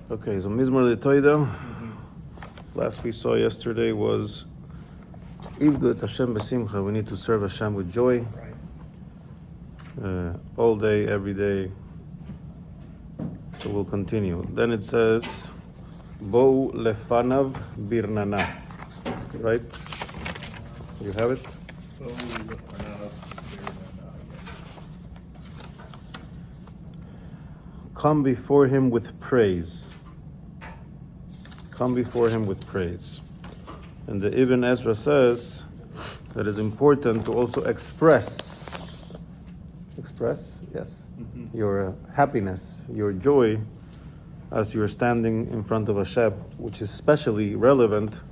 Okay, so Mizmor LeToda. Last we saw yesterday was Ivdu Hashem b'simcha. We need to serve Hashem with joy, all day, every day. So we'll continue. Then it says, Bo Lefanav Birnanah. Right? You have it? Bo Lefanav Birnanah. Come before him with praise. Come before him with praise. And the Ibn Ezra says that it's important to also express, yes, your happiness, your joy as you're standing in front of Hashem, which is especially relevant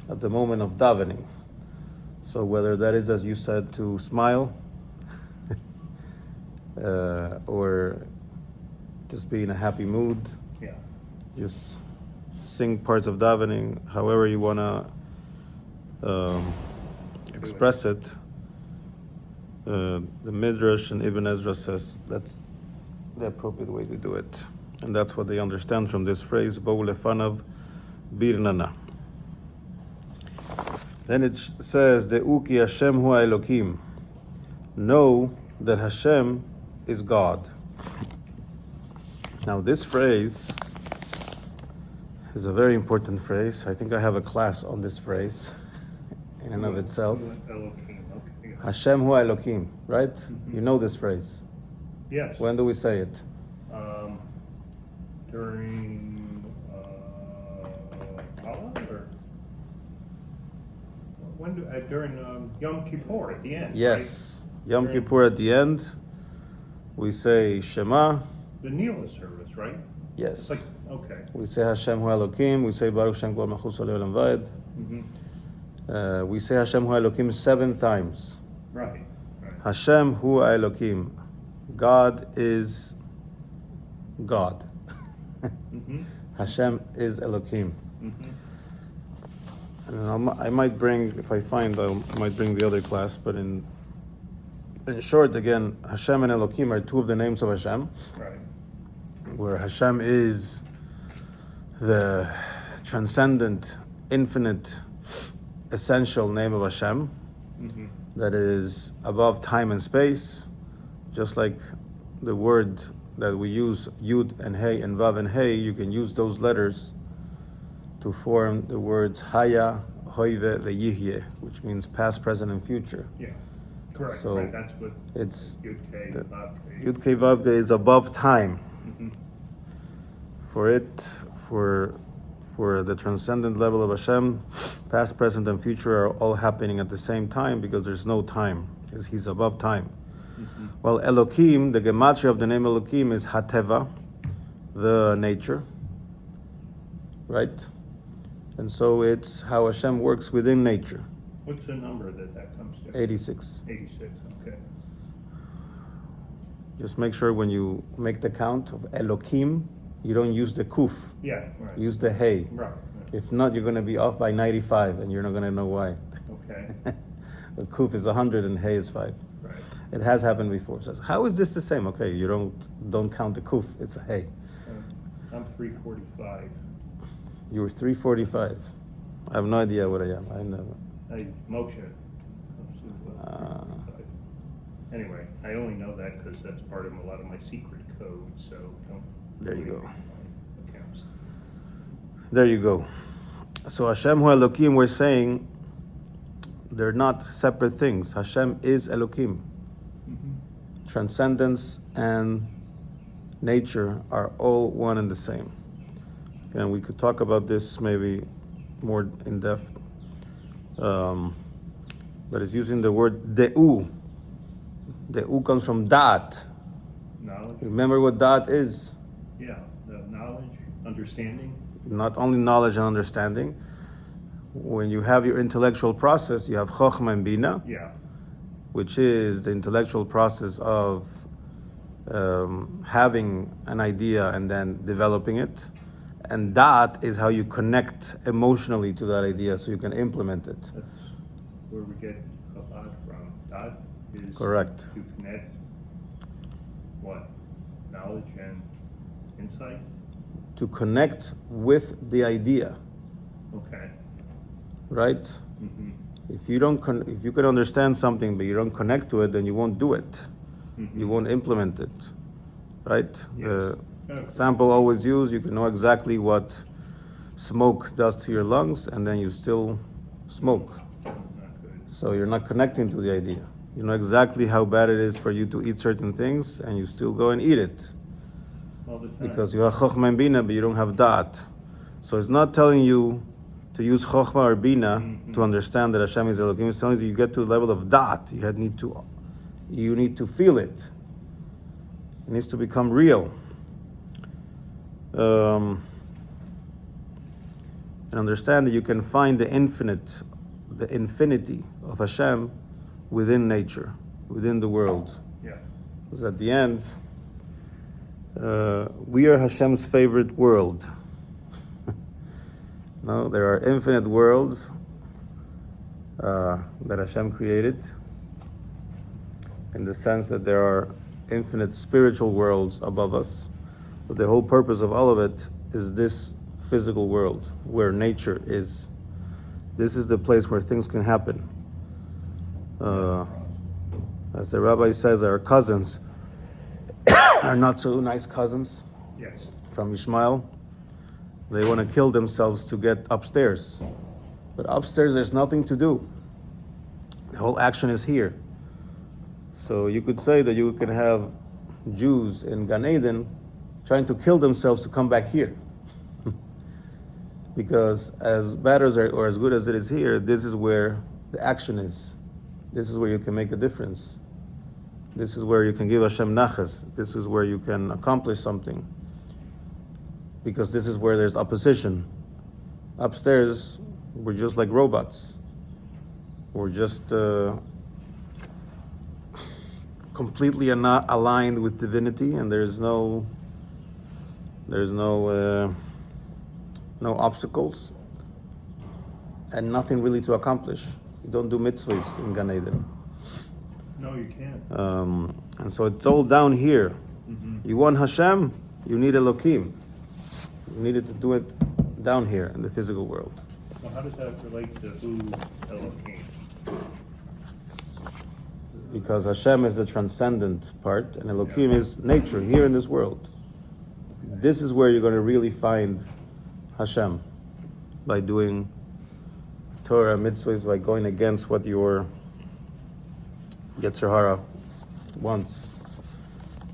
at the moment of davening. So whether that is, as you said, to smile or just be in a happy mood, just sing parts of davening, however you want to express it. The Midrash and Ibn Ezra says that's the appropriate way to do it. And that's what they understand from this phrase, Bo Lefanav Birnanah. Then it says, Ki Hashem Hu HaElokim. Know that Hashem is God. Now this phrase is a very important phrase. I think I have a class on this phrase in and of itself. Elokim, okay. Hashem Hu HaElokim, right? You know this phrase. Yes. When do we say it? During or when during Yom Kippur at the end. Yes. Right? Yom Kippur at the end. We say Shema. The Nila service, right? Yes. It's like, okay. We say Hashem Hu HaElokim. We say Baruch Shem Kol Malchus Le'olam Vaed. We say Hashem Hu HaElokim 7 times. Right. Hashem Hu HaElokim. God is God. Hashem is Elokim. And I might bring, if I find, I might bring the other class, but in short, again, Hashem and Elokim are 2 of the names of Hashem. Right. Where Hashem is the transcendent, infinite, essential name of Hashem that is above time and space, just like the word that we use, Yud and Hey and Vav and Hey, you can use those letters to form the words Haya, Hoive, Ve'yihye, which means past, present, and future. Yeah, correct. So right. That's what it's Yud-Kei, Vav-Kei. Yud-Kei, Vav-Kei is above time. For the transcendent level of Hashem, past, present, and future are all happening at the same time because there's no time, because He's above time. Well, Elokim, the gematria of the name Elokim is Hateva, the nature, right? And so it's how Hashem works within nature. What's the number that comes to? 86. 86, okay. Just make sure when you make the count of Elokim, you don't use the kuf. Yeah, right. Use the hey. Right. If not, you're going to be off by 95, and you're not going to know why. Okay. The kuf is 100 and hey is 5. Right. It has happened before. So how is this the same? Okay, you don't count the kuf. It's a hey. I'm 345. You were 345. I have no idea what I am. I never. Moshe. Anyway, I only know that because that's part of a lot of my secret code. So don't. There you go. Accounts. There you go. So Hashem Hu Elokim, we're saying they're not separate things. Hashem is Elokim. Transcendence and nature are all one and the same. And we could talk about this maybe more in depth. But it's using the word de'u. De'u comes from da'at. Knowledge. Remember what da'at is? Yeah, the knowledge, understanding. Not only knowledge and understanding. When you have your intellectual process, you have chokhmah and bina. Yeah. Which is the intellectual process of having an idea and then developing it. And that is how you connect emotionally to that idea so you can implement it. That's where we get Chabad from. That is Correct. To connect what? Knowledge and insight? to connect with the idea. Okay. Right? Mm-hmm. If you can understand something but you don't connect to it, then you won't do it. Mm-hmm. You won't implement it. Right? Yes. The Okay. example always used, you can know exactly what smoke does to your lungs, and then you still smoke. Not good. So you're not connecting to the idea. You know exactly how bad it is for you to eat certain things, and you still go and eat it. All the time. Because you have chokhmah and bina, but you don't have da'at. So it's not telling you to use chokhmah or bina to understand that Hashem is Elokim. It's telling you get to the level of da'at. You need to feel it. It needs to become real. And understand that you can find the infinity of Hashem within nature, within the world. Yeah. Because at the end, we are Hashem's favorite world. No, there are infinite worlds that Hashem created, in the sense that there are infinite spiritual worlds above us. But the whole purpose of all of it is this physical world, where nature is. This is the place where things can happen. As the rabbi says, our cousins are not so nice cousins. Yes. From Ishmael. They want to kill themselves to get upstairs. But upstairs there's nothing to do. The whole action is here. So you could say that you can have Jews in Gan Eden trying to kill themselves to come back here. Because as bad as or as good as it is here, this is where the action is. This is where you can make a difference. This is where you can give Hashem nachas. This is where you can accomplish something. Because this is where there's opposition. Upstairs, we're just like robots. We're just completely not aligned with divinity, and there's no obstacles, and nothing really to accomplish. You don't do mitzvahs in Gan Eden. No, you can't. And so it's all down here. Mm-hmm. You want Hashem, you need Elokim. You needed to do it down here in the physical world. Well, how does that relate to who Elokim? Because Hashem is the transcendent part, and Elokim is nature here in this world. This is where you're going to really find Hashem, by doing Torah, mitzvahs, by going against what your Yetzer Hara wants,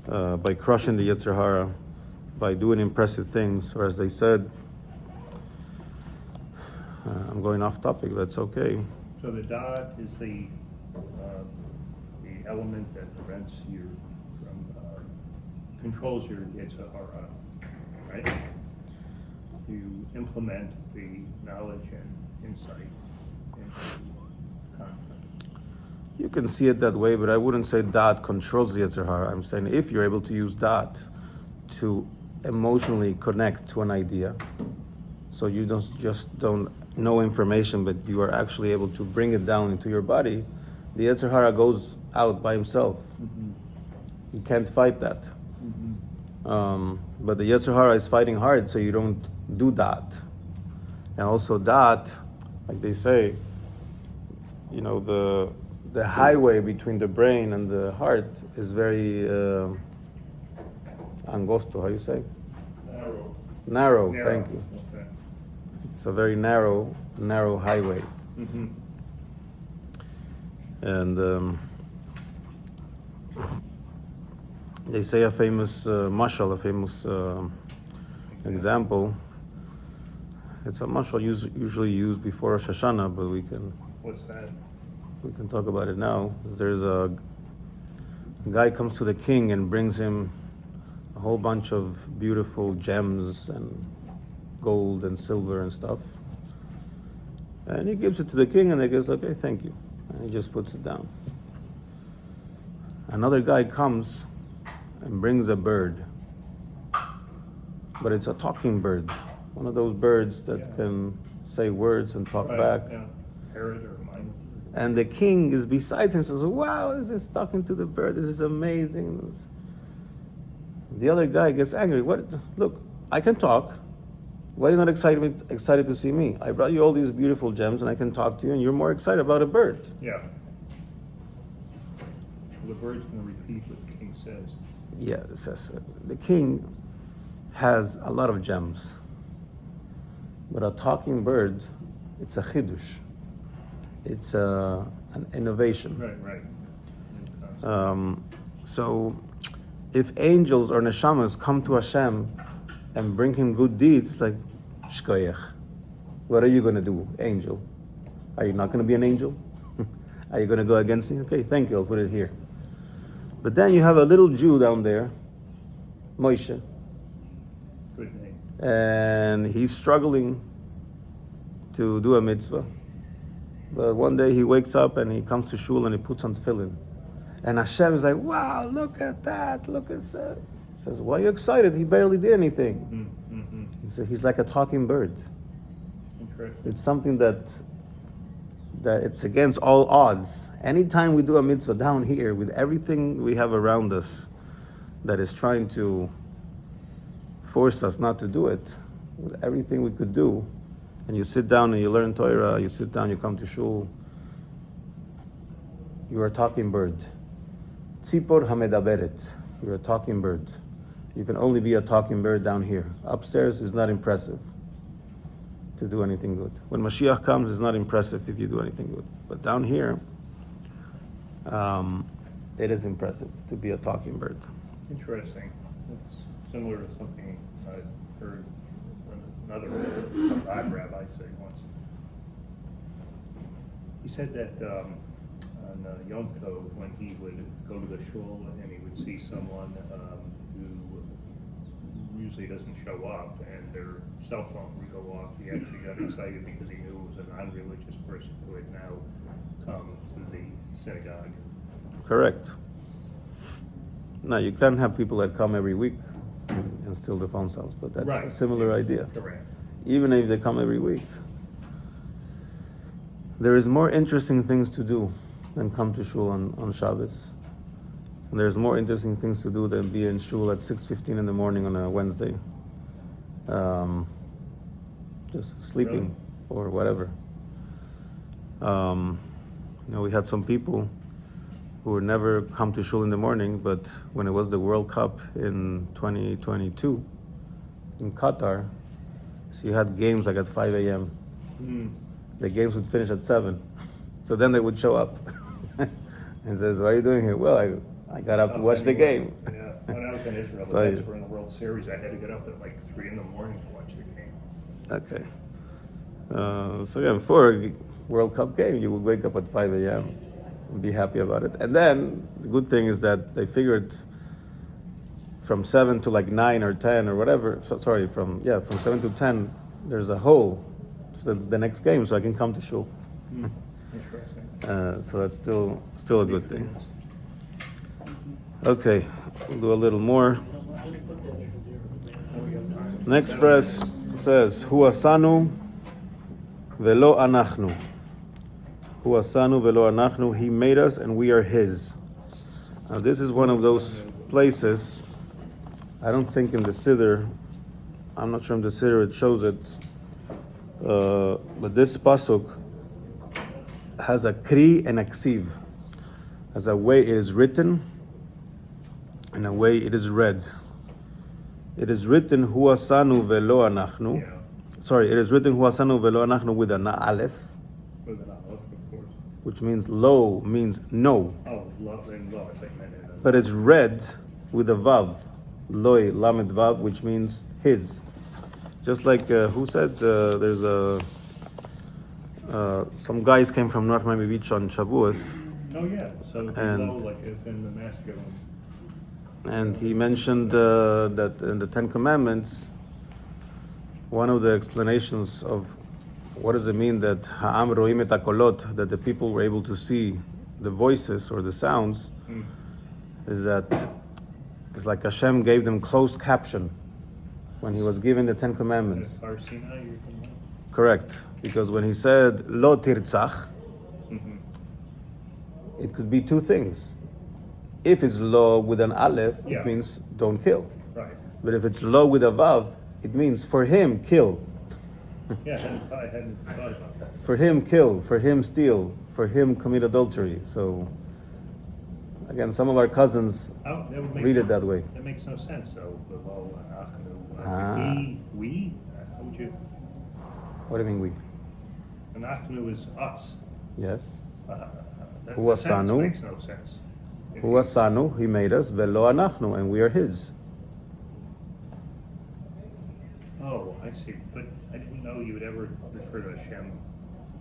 by crushing the Yetzer Hara, by doing impressive things, or as they said, I'm going off topic, that's okay. So the dot is the element that prevents you from controls your Yetzer Hara, right? You implement the knowledge and insight into conflict. You can see it that way, but I wouldn't say that controls the Yetzer Hara. I'm saying if you're able to use that to emotionally connect to an idea, so you don't know information, but you are actually able to bring it down into your body, the Yetzer Hara goes out by himself. Mm-hmm. You can't fight that. Mm-hmm. But the Yetzer Hara is fighting hard, so you don't do that. And also that, like they say, you know, the highway between the brain and the heart is very angosto, how you say? Narrow, thank you. Okay. It's a very narrow highway. Mm-hmm. And they say a famous mashal, a famous example. It's a mashal usually used before Rosh Hashanah, but we can talk about it now. There's a guy comes to the king and brings him a whole bunch of beautiful gems and gold and silver and stuff. And he gives it to the king, and he goes, okay, thank you. And he just puts it down. Another guy comes and brings a bird. But it's a talking bird. One of those birds that can say words and talk back. Yeah. Parrot or mine. And the king is beside him, says, wow, this is talking to the bird. This is amazing. The other guy gets angry. What? Look, I can talk. Why are you not excited to see me? I brought you all these beautiful gems and I can talk to you and you're more excited about a bird. Yeah. The bird's going to repeat what the king says. Yeah, it says the king has a lot of gems. But a talking bird, it's a chidush. It's an innovation. Right. So if angels or neshamas come to Hashem and bring him good deeds, like shkoyach, what are you going to do, angel? Are you not going to be an angel? Are you going to go against me? Okay, thank you, I'll put it here. But then you have a little Jew down there, Moshe, Good name. and he's struggling to do a mitzvah. But one day he wakes up and he comes to shul and he puts on tefillin. And Hashem is like, wow, look at that, look at that. He says, why are you excited? He barely did anything. Mm-hmm. He said, he's like a talking bird. Interesting. It's something that it's against all odds. Anytime we do a mitzvah down here with everything we have around us that is trying to force us not to do it, with everything we could do, and you sit down and you learn Torah, you sit down, you come to shul, you are a talking bird. Tzipor hamedaberet. You're a talking bird. You can only be a talking bird down here. Upstairs is not impressive to do anything good. When Moshiach comes, it's not impressive if you do anything good. But down here, it is impressive to be a talking bird. Interesting. It's similar to something I heard another Chabad rabbi say once. He said that on Yom Kippur, when he would go to the shul and he would see someone who usually doesn't show up and their cell phone would go off, he actually got excited because he knew it was a non-religious person who had now come to the synagogue. Correct. Now, you can't have people that come every week and steal the phone cells, but that's a similar idea. Correct. Even if they come every week. There is more interesting things to do than come to shul on Shabbos. And there's more interesting things to do than be in shul at 6:15 in the morning on a Wednesday. Just sleeping or whatever. We had some people who would never come to shul in the morning, but when it was the World Cup in 2022 in Qatar, so you had games like at 5 a.m. The games would finish at 7. So then they would show up and says, what are you doing here? Well, I got up to watch the game. Yeah, when I was in Israel, So the Mets were in the World Series. I had to get up at like 3 in the morning to watch the game. Okay. So yeah, before a World Cup game, you would wake up at 5 a.m. and be happy about it. And then the good thing is that they figured from 7 to like 9 or 10 or whatever, from 7 to 10, there's a hole for the next game, so I can come to shul. Interesting. So that's still a good thing. Okay, we'll do a little more. Next verse says, Hu asanu velo anachnu. Hu asanu velo anachnu. He made us and we are His. Now this is one of those places, I don't think in the Siddur, I'm not sure in the Siddur it shows it, but this pasuk has a kri and a ksiv. As a way it is written, and a way it is read. It is written Hu asanu velo anachnu. Yeah. Sorry, it is written Hu asanu velo anachnu with an aleph, With an aleph, of course. which means lo, means no. Oh, love and love, I meant it. But it's read with a vav, loi, lamed vav, which means His. Just like who said there's some guys came from North Miami Beach on Shavuos. Oh yeah, so And- below, like it's in the masculine. And he mentioned that in the Ten Commandments, one of the explanations of what does it mean that ha'am ro'im et hakolot, that the people were able to see the voices or the sounds, is that it's like Hashem gave them closed caption when He was giving the Ten Commandments. Har Sinai, you're talking about? Correct, because when He said lo tirtzach, it could be two things. If it's lo with an aleph, Yeah. it means don't kill. Right. But if it's lo with a vav, It means for him, kill. Yeah, I hadn't thought about that. For him, kill. For him, steal. For him, commit adultery. So, again, some of our cousins That would make, read it that way. That makes no sense, though. Ah. We? How would you? What do you mean we? Anachnu is us. Yes. That Hu sentence asanu. makes no sense. If Hu you- asanu, he made us, velo anachnu, and we are his. Oh, I see. But I didn't know you would ever refer to Hashem,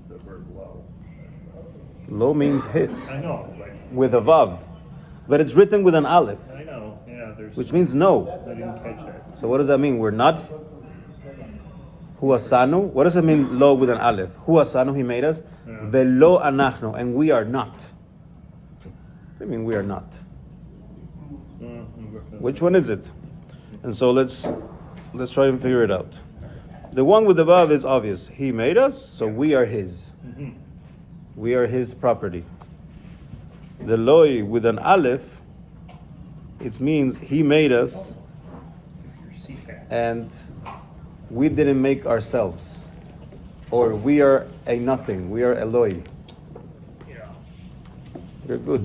the word lo. Lo means his, I know, but with a vav. But it's written with an aleph, I know. Yeah, there's. which means no. I didn't catch that. So what does that mean? We're not? Hu asanu? What does it mean, lo with an aleph? Hu asanu, he made us, Yeah. velo anachnu, and we are not. I mean, we are not. Which one is it? And so let's try and figure it out. The one with the vav is obvious. He made us, so we are his. Mm-hmm. We are his property. The loi with an aleph, it means he made us Your CPAP. and we didn't make ourselves. Or we are a nothing. We are Eloi. Yeah. You're good.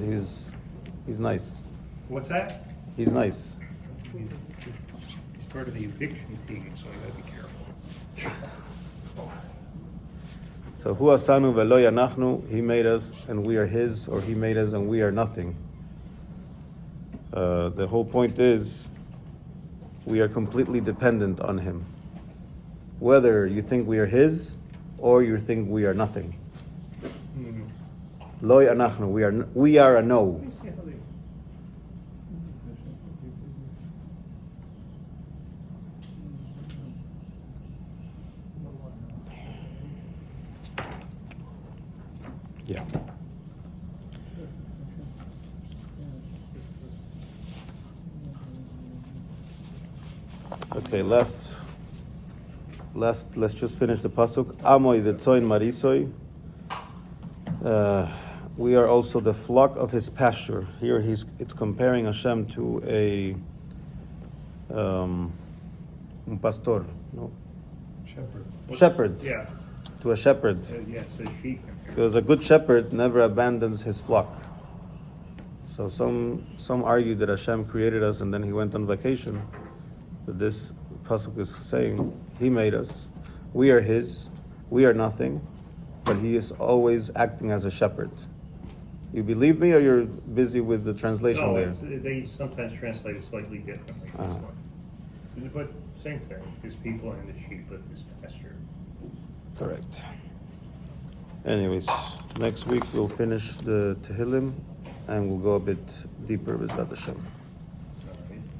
He's nice. What's that? He's nice. It's part of the eviction team, so I gotta be careful. So hu asanu velo yanachnu, he made us and we are his, or he made us and we are nothing. The whole point is we are completely dependent on him. Whether you think we are his or you think we are nothing. Lo yanachnu, we are a no. Let me see how they. Yeah. Okay, let's just finish the pasuk. Amoy v'tzoin marisoi. We are also the flock of his pasture. Here it's comparing Hashem to un pastor, no? Shepherd. Yeah. To a shepherd. Yes, a sheep. Because a good shepherd never abandons his flock. So some argue that Hashem created us and then he went on vacation. But this pasuk is saying he made us. We are his. We are nothing. But he is always acting as a shepherd. You believe me, or you're busy with the translation No, there? they sometimes translate it slightly differently. This Uh-huh. one. But same thing. His people and the sheep of his pasture. Correct. Anyways, next week we'll finish the Tehillim and we'll go a bit deeper with Hashem.